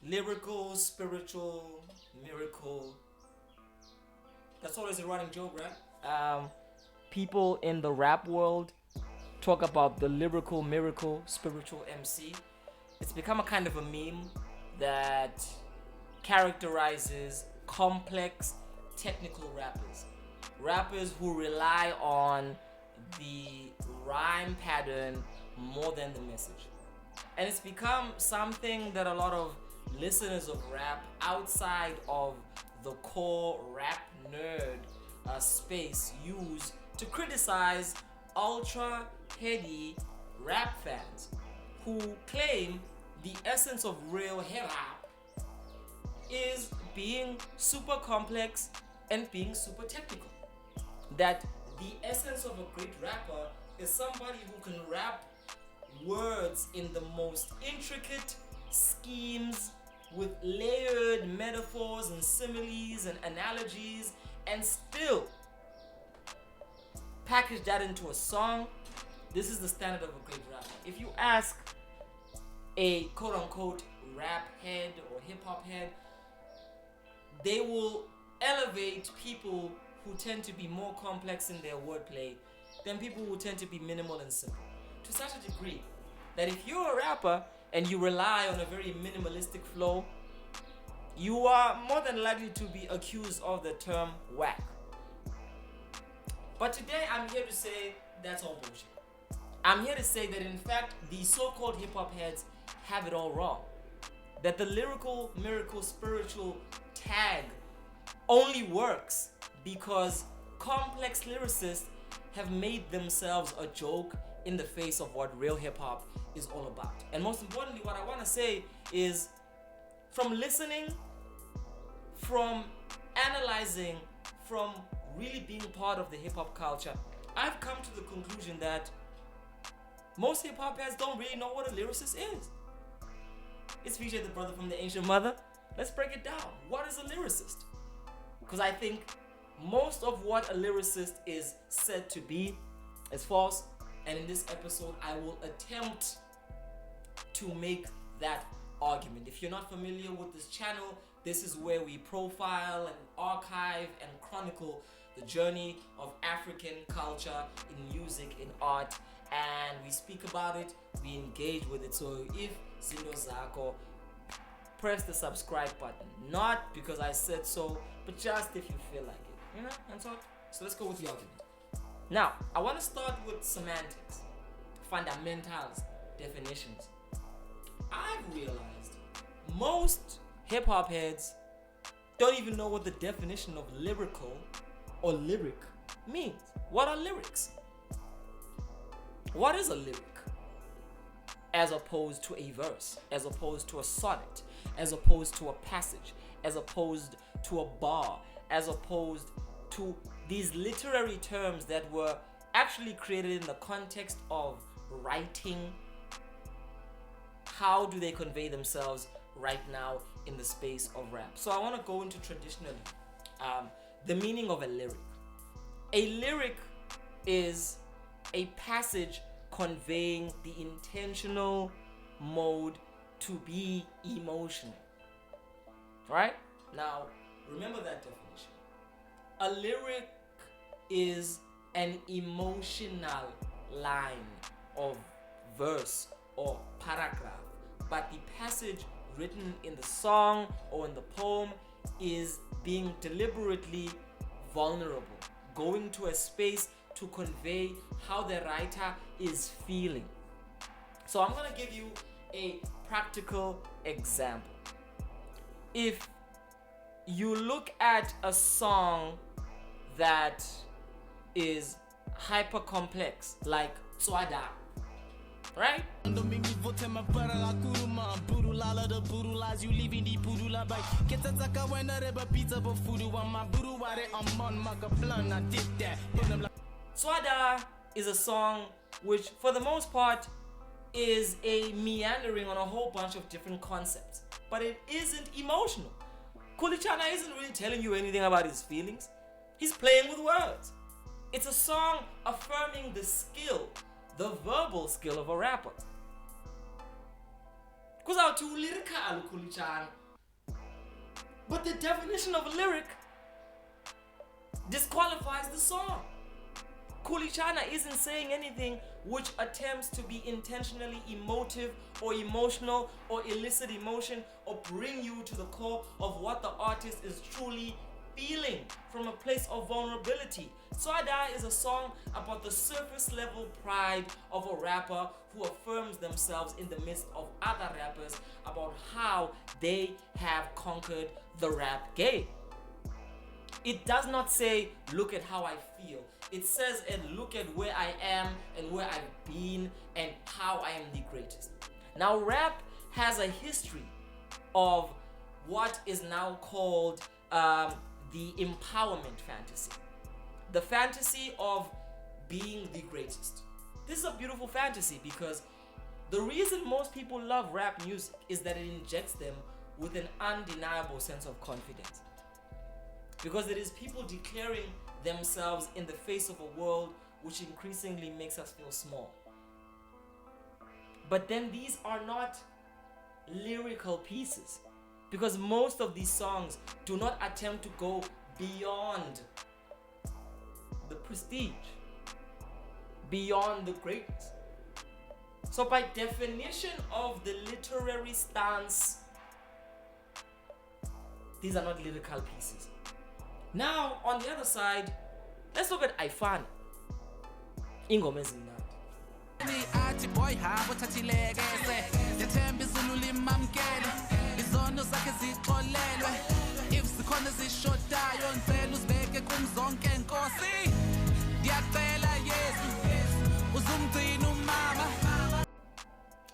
lyrical, spiritual, miracle. That's always a running joke, right? People in the rap world talk about the lyrical, miracle, spiritual MC. It's become a kind of a meme that characterizes complex, technical rappers. Rappers who rely on the rhyme pattern more than the message. And it's become something that a lot of listeners of rap outside of the core rap nerd space use to criticize ultra heady rap fans who claim the essence of real hip hop is being super complex and being super technical. That the essence of a great rapper is somebody who can rap words in the most intricate schemes with layered metaphors and similes and analogies and still package that into a song. This is the standard of a great rapper. If you ask a quote unquote rap head or hip hop head, they will elevate people who tend to be more complex in their wordplay than people who tend to be minimal and simple. To such a degree that if you're a rapper and you rely on a very minimalistic flow, you are more than likely to be accused of the term whack. But today I'm here to say that's all bullshit. I'm here to say that in fact the so-called hip-hop heads have it all wrong. That the lyrical, miracle, spiritual tag only works because complex lyricists have made themselves a joke in the face of what real hip-hop is all about. And most importantly, what I want to say is, from listening, from analyzing, from really being part of the hip-hop culture, I've come to the conclusion that most hip-hop heads don't really know what a lyricist is. It's featured the brother from the ancient mother. Let's break it down. What is a lyricist? Because I think most of what a lyricist is said to be is false. And in this episode, I will attempt to make that argument. If you're not familiar with this channel, this is where we profile and archive and chronicle the journey of African culture in music, in art, and we speak about it, we engage with it. So if Zindo Zako, press the subscribe button. Not because I said so, but just if you feel like it. You know, and so let's go with the argument. Now, I want to start with semantics, fundamentals, definitions. I've realized most hip-hop heads don't even know what the definition of lyrical or lyric means. What are lyrics? What is a lyric? As opposed to a verse, as opposed to a sonnet, as opposed to a passage, as opposed to a bar, as opposed to these literary terms that were actually created in the context of writing. How do they convey themselves right now in the space of rap? So I want to go into traditionally the meaning of a lyric. A lyric is a passage conveying the intentional mode to be emotional. Right? Now, remember that definition. A lyric is an emotional line of verse or paragraph, but the passage written in the song or in the poem is being deliberately vulnerable, going to a space to convey how the writer is feeling. So I'm going to give you a practical example. If you look at a song that is hyper complex, like Swada, right? Swada is a song which, for the most part, is a meandering on a whole bunch of different concepts, but it isn't emotional. Kulichana isn't really telling you anything about his feelings. He's playing with words. It's a song affirming the skill, the verbal skill of a rapper. Because to lyrical Kulichan. But the definition of a lyric disqualifies the song. Kulichana isn't saying anything which attempts to be intentionally emotive or emotional or elicit emotion or bring you to the core of what the artist is truly feeling from a place of vulnerability. Swada is a song about the surface level pride of a rapper who affirms themselves in the midst of other rappers about how they have conquered the rap game. It does not say, look at how I feel. It says, and look at where I am and where I've been and how I am the greatest. Now, rap has a history of what is now called the empowerment fantasy. The fantasy of being the greatest. This is a beautiful fantasy because the reason most people love rap music is that it injects them with an undeniable sense of confidence. Because it is people declaring themselves in the face of a world which increasingly makes us feel small. But then these are not lyrical pieces, because most of these songs do not attempt to go beyond the prestige, beyond the greatness. So by definition of the literary stance, these are not lyrical pieces. Now, on the other side, let's look at Aifana. Ingoma ezimnandi. Athi boy hamba uthathilekese yathemba izulu limamkele izono zakhe zixolelwe if sikhona zishodayo ngicela uzibeke kumzonke Nkosi ngiyacela Yesu uzumgcina umama.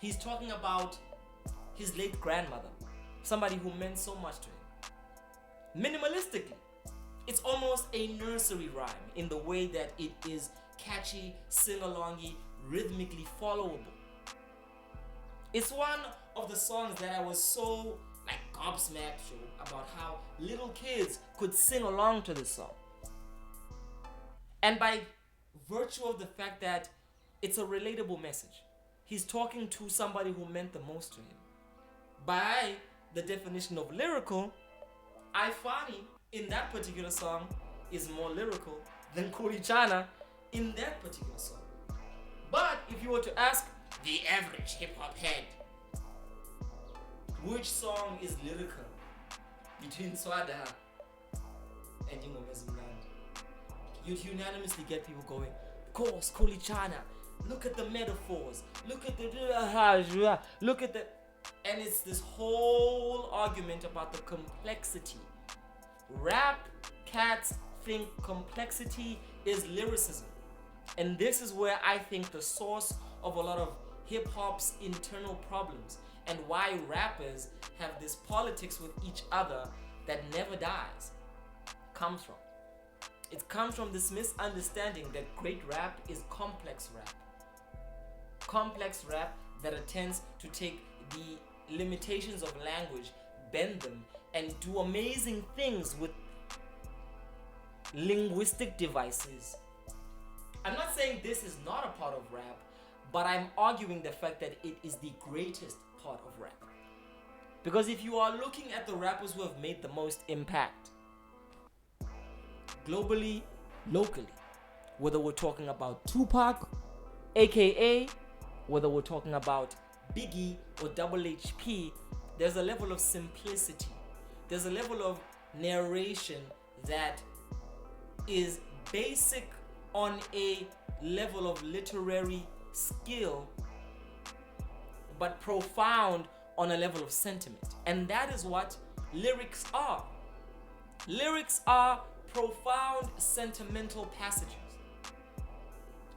He's talking about his late grandmother, somebody who meant so much to him. Minimalistically, it's almost a nursery rhyme in the way that it is catchy, sing-alongy, rhythmically followable. It's one of the songs that I was so gobsmacked about how little kids could sing along to this song. And by virtue of the fact that it's a relatable message, he's talking to somebody who meant the most to him. By the definition of lyrical, Aifani in that particular song is more lyrical than Kulichana in that particular song. But if you were to ask the average hip-hop head, which song is lyrical between Swada and Ingoma ezimnandi, you'd unanimously get people going, of course, Kulichana, look at the metaphors, look at the and it's this whole argument about the complexity. Rap cats think complexity is lyricism. And this is where I think the source of a lot of hip-hop's internal problems and why rappers have this politics with each other that never dies comes from. It comes from this misunderstanding that great rap is complex rap. Complex rap that attempts to take the limitations of language, bend them, and do amazing things with linguistic devices. I'm not saying this is not a part of rap, but I'm arguing the fact that it is the greatest part of rap. Because if you are looking at the rappers who have made the most impact, globally, locally, whether we're talking about Tupac, aka whether we're talking about Biggie or Double HP, there's a level of simplicity. There's a level of narration that is basic on a level of literary skill, but profound on a level of sentiment. And that is what lyrics are. Lyrics are profound sentimental passages.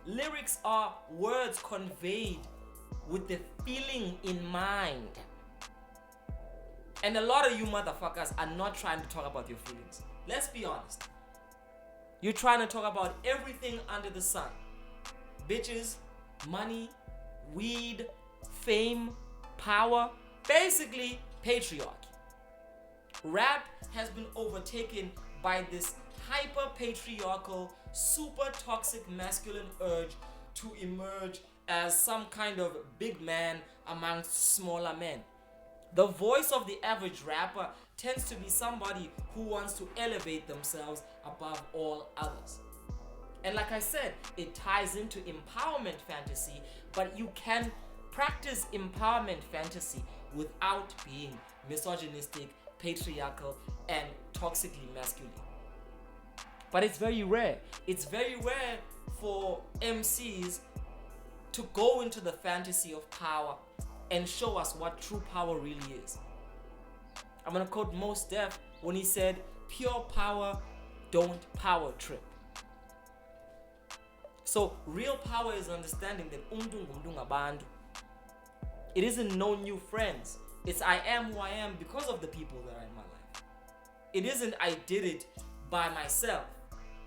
Lyrics are words conveyed with the feeling in mind. And a lot of you motherfuckers are not trying to talk about your feelings. Let's be honest. You're trying to talk about everything under the sun. Bitches, money, weed, fame, power, basically patriarchy. Rap has been overtaken by this hyper-patriarchal, super toxic masculine urge to emerge as some kind of big man amongst smaller men. The voice of the average rapper tends to be somebody who wants to elevate themselves above all others. And like I said, it ties into empowerment fantasy, but you can practice empowerment fantasy without being misogynistic, patriarchal, and toxically masculine. But it's very rare. It's very rare for MCs to go into the fantasy of power and show us what true power really is. I'm gonna quote Mos Def when he said, "Pure power don't power trip." So real power is understanding that ngabantu. It isn't no new friends. It's I am who I am because of the people that are in my life. It isn't I did it by myself.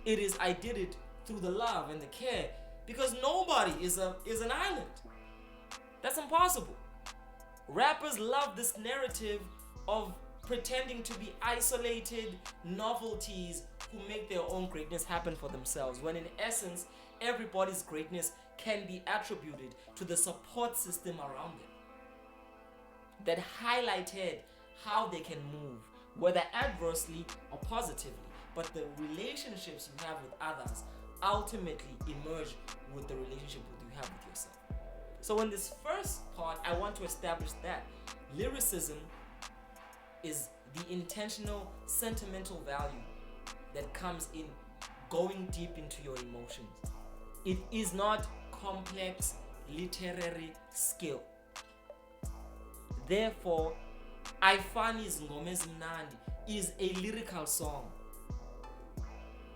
It is I did it through the love and the care, because nobody is an island. That's impossible. Rappers love this narrative of pretending to be isolated novelties who make their own greatness happen for themselves, when in essence, everybody's greatness can be attributed to the support system around them that highlighted how they can move, whether adversely or positively. But the relationships you have with others ultimately emerge with the relationship that you have with yourself. So in this first part, I want to establish that lyricism is the intentional, sentimental value that comes in going deep into your emotions. It is not complex literary skill. Therefore, Aifani's Ngomez Mnandi is a lyrical song,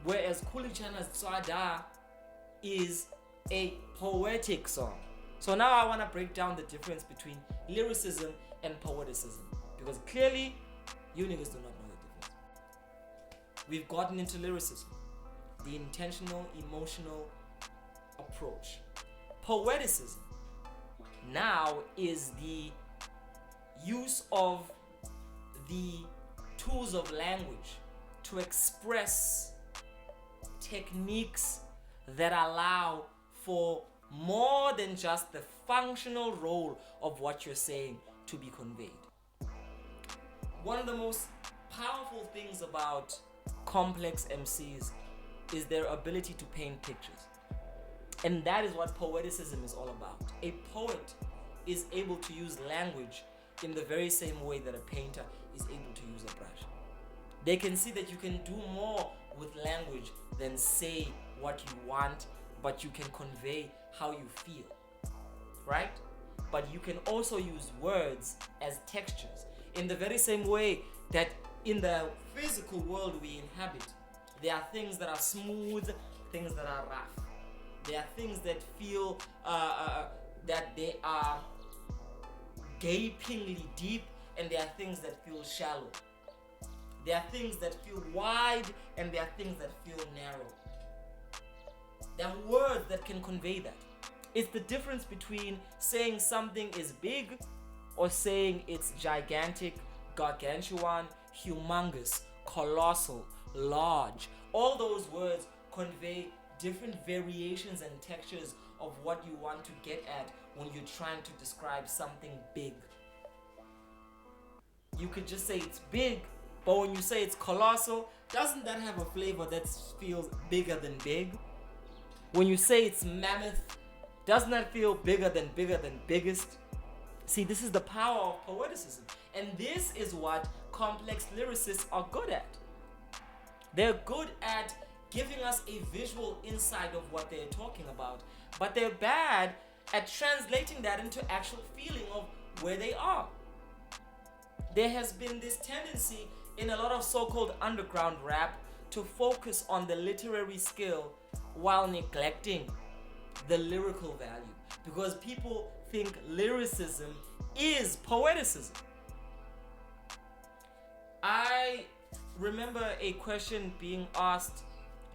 whereas Kulichana's Tswada is a poetic song. So now I want to break down the difference between lyricism and poeticism, because clearly you niggas do not know the difference. We've gotten into lyricism, the intentional, emotional approach. Poeticism now is the use of the tools of language to express techniques that allow for more than just the functional role of what you're saying to be conveyed. One of the most powerful things about complex MCs is their ability to paint pictures. And that is what poeticism is all about. A poet is able to use language in the very same way that a painter is able to use a brush. They can see that you can do more with language than say what you want, but you can convey how you feel, right? But you can also use words as textures in the very same way that in the physical world we inhabit, there are things that are smooth, things that are rough. There are things that feel that they are gapingly deep, and there are things that feel shallow. There are things that feel wide, and there are things that feel narrow. There are words that can convey that. It's the difference between saying something is big or saying it's gigantic, gargantuan, humongous, colossal, large. All those words convey different variations and textures of what you want to get at when you're trying to describe something big. You could just say it's big, but when you say it's colossal, doesn't that have a flavor that feels bigger than big? When you say it's mammoth, doesn't that feel bigger than biggest? See, this is the power of poeticism. And this is what complex lyricists are good at. They're good at giving us a visual insight of what they're talking about, but they're bad at translating that into actual feeling of where they are. There has been this tendency in a lot of so-called underground rap to focus on the literary skill while neglecting the lyrical value, because people think lyricism is poeticism. I remember a question being asked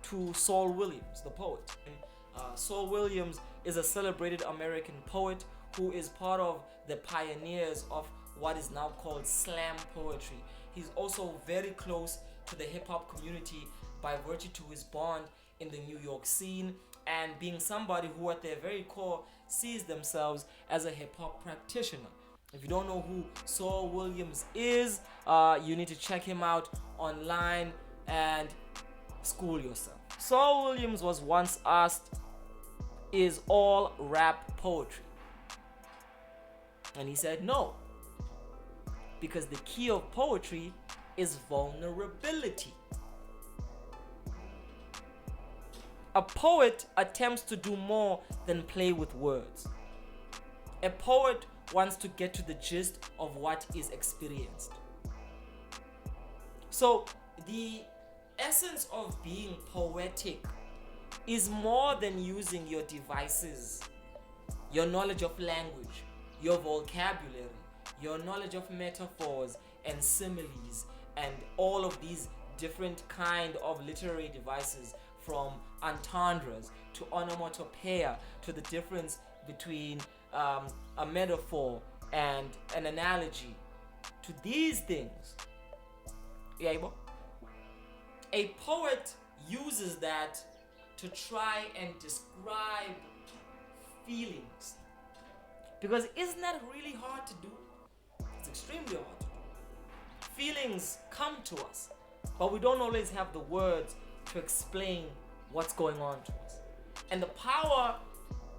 to Saul Williams, the poet. Saul Williams is a celebrated American poet who is part of the pioneers of what is now called slam poetry. He's also very close to the hip-hop community by virtue to his bond in the New York scene, and being somebody who at their very core sees themselves as a hip-hop practitioner. If you don't know who Saul Williams is, you need to check him out online and school yourself. Saul Williams was once asked, is all rap poetry? And he said no, because the key of poetry is vulnerability. A poet attempts to do more than play with words. A poet wants to get to the gist of what is experienced. So the essence of being poetic is more than using your devices, your knowledge of language, your vocabulary, your knowledge of metaphors and similes and all of these different kind of literary devices, from entendres to onomatopoeia to the difference between a metaphor and an analogy. To these things, a poet uses that to try and describe feelings. Because isn't that really hard to do? It's extremely hard to do. Feelings come to us, but we don't always have the words to explain what's going on to us. And the power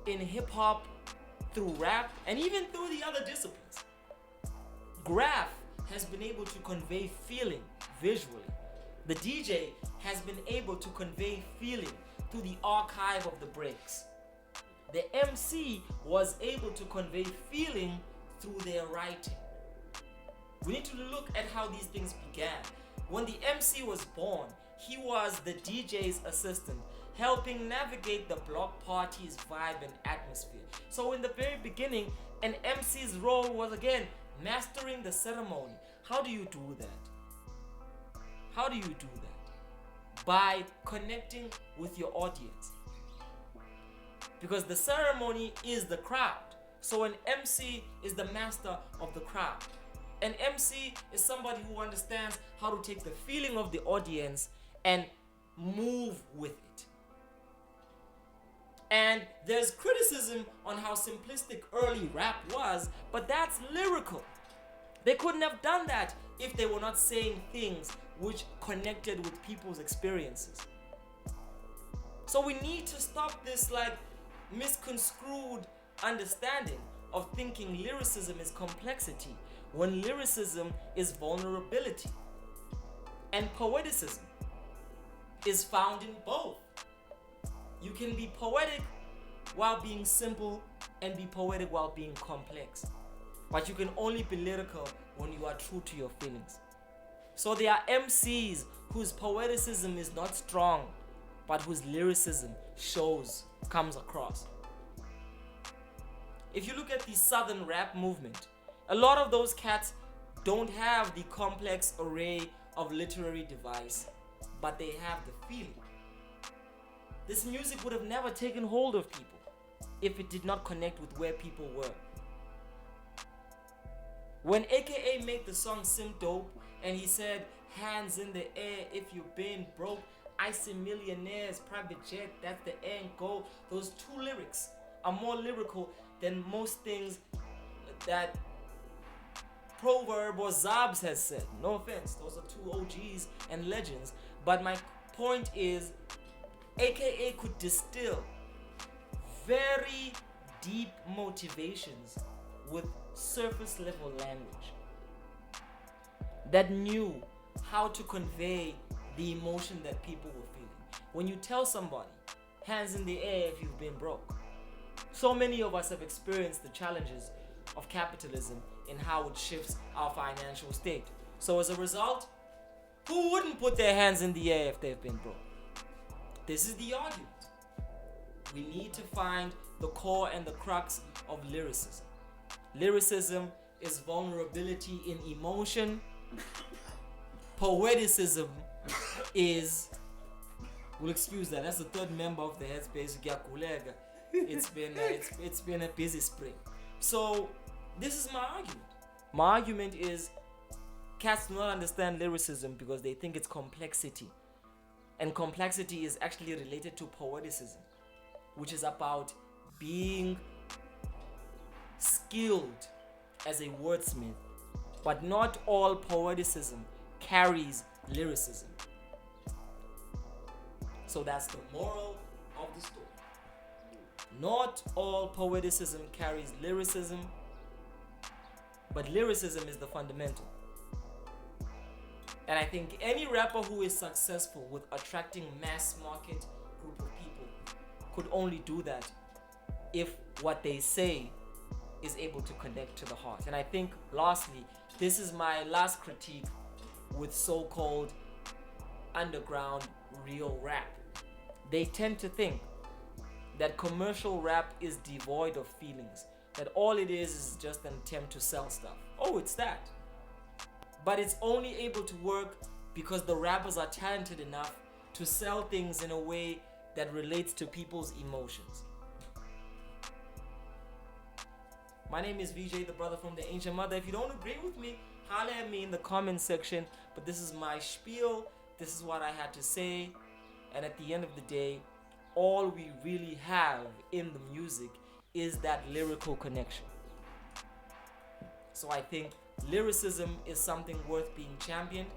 in hip hop, through rap, and even through the other disciplines, graph has been able to convey feeling visually. The DJ has been able to convey feeling through the archive of the breaks. The MC was able to convey feeling through their writing. We need to look at how these things began. When the MC was born, he was the DJ's assistant, helping navigate the block party's vibe and atmosphere. So in the very beginning, an MC's role was, again, mastering the ceremony. How do you do that? How do you do that? By connecting with your audience. Because the ceremony is the crowd. So an MC is the master of the crowd. An MC is somebody who understands how to take the feeling of the audience and move with it. And there's criticism on how simplistic early rap was, but that's lyrical. They couldn't have done that if they were not saying things which connected with people's experiences. So we need to stop this misconstrued understanding of thinking lyricism is complexity, when lyricism is vulnerability. And poeticism is found in both. You can be poetic while being simple and be poetic while being complex. But you can only be lyrical when you are true to your feelings. So there are MCs whose poeticism is not strong, but whose lyricism comes across. If you look at the Southern rap movement, a lot of those cats don't have the complex array of literary device, but they have the feeling. This music would have never taken hold of people if it did not connect with where people were. When AKA made the song Sim Dope and he said, hands in the air if you've been broke, I see millionaires, private jet, that's the end goal. Those two lyrics are more lyrical than most things that Proverb or Zabs has said. No offense, those are two OGs and legends. But my point is, AKA could distill very deep motivations with surface level language that knew how to convey the emotion that people were feeling. When you tell somebody, hands in the air if you've been broke, so many of us have experienced the challenges of capitalism in how it shifts our financial state. So as a result, who wouldn't put their hands in the air if they've been broke? This is the argument. We need to find the core and the crux of lyricism. Lyricism is vulnerability in emotion. Poeticism is, we'll excuse that, that's the third member of the Headspace. It's been a busy spring. So this is my argument. My argument is cats do not understand lyricism because they think it's complexity. And complexity is actually related to poeticism, which is about being skilled as a wordsmith, but not all poeticism carries lyricism. So that's the moral of the story. Not all poeticism carries lyricism, but lyricism is the fundamental. And I think any rapper who is successful with attracting mass market group of people could only do that if what they say is able to connect to the heart. And I think lastly, this is my last critique with so-called underground real rap. They tend to think that commercial rap is devoid of feelings, that all it is just an attempt to sell stuff. Oh, it's that. But it's only able to work because the rappers are talented enough to sell things in a way that relates to people's emotions. My name is VJ, the brother from the ancient mother. If you don't agree with me, holler at me in the comment section. But this is my spiel. This is what I had to say. And at the end of the day, all we really have in the music is that lyrical connection. So I think lyricism is something worth being championed,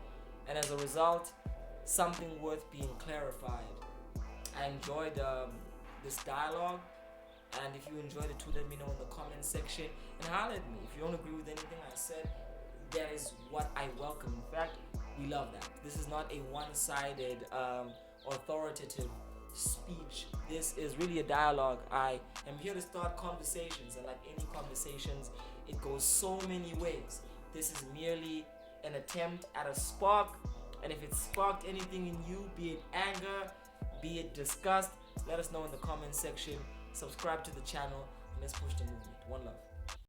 and as a result, something worth being clarified. I enjoyed this dialogue, and if you enjoyed it too, let me know in the comment section and holler at me. If you don't agree with anything I said, that is what I welcome. In fact, we love that. This is not a one-sided authoritative speech. This is really a dialogue. I am here to start conversations, and like any conversations, it goes so many ways. This is merely an attempt at a spark, and if it sparked anything in you, be it anger, be it disgust, let us know in the comment section. Subscribe to the channel, and let's push the movement. One love.